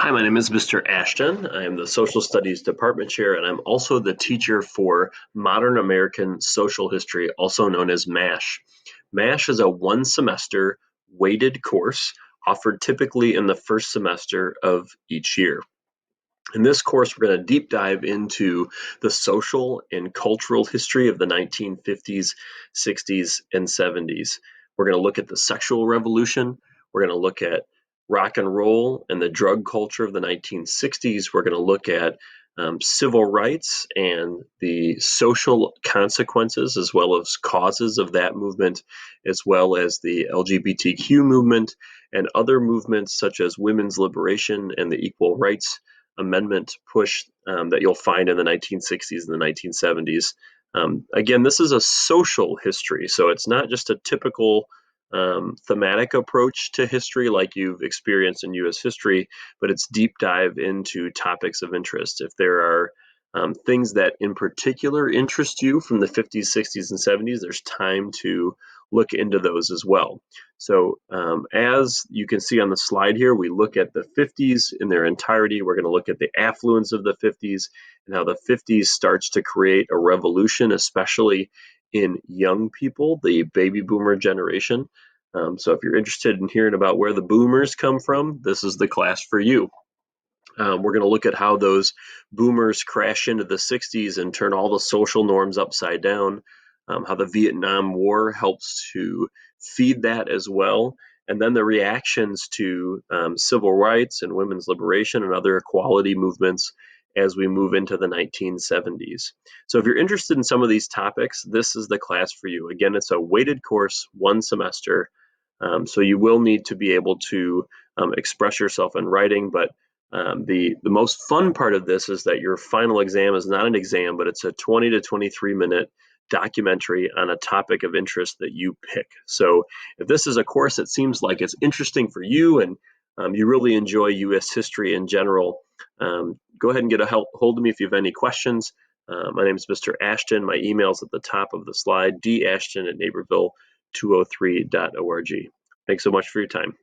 Hi, my name is Mr. Ashton. I am the Social Studies Department Chair, and I'm also the teacher for Modern American Social History, also known as MASH. MASH is a one-semester weighted course offered typically in the first semester of each year. In this course, we're going to deep dive into the social and cultural history of the 1950s, 60s, and 70s. We're going to look at the sexual revolution. We're going to look at rock and roll and the drug culture of the 1960s. We're going to look at civil rights and the social consequences as well as causes of that movement, as well as the LGBTQ movement and other movements such as women's liberation and the equal rights amendment push that you'll find in the 1960s and the 1970s. Again, this is a social history, so it's not just a typical thematic approach to history like you've experienced in U.S. history, but it's deep dive into topics of interest. If there are things that in particular interest you from the 50s, 60s, and 70s, there's time to look into those as well. So as you can see on the slide here, we look at the 50s in their entirety. We're going to look at the affluence of the 50s and how the 50s starts to create a revolution, especially in young people, the baby boomer generation. So if you're interested in hearing about where the boomers come from, this is the class for you. We're going to look at how those boomers crash into the 60s and turn all the social norms upside down, how the Vietnam War helps to feed that as well, and then the reactions to civil rights and women's liberation and other equality movements as we move into the 1970s. So if you're interested in some of these topics, this is the class for you. Again, it's a weighted course, one semester, so you will need to be able to express yourself in writing, but the most fun part of this is that your final exam is not an exam, but it's a 20 to 23 minute documentary on a topic of interest that you pick. So if this is a course that seems like it's interesting for you and you really enjoy U.S. history in general, go ahead and get a hold of me if you have any questions. My name is Mr. Ashton. My email is at the top of the slide, dashton@naperville203.org. Thanks so much for your time.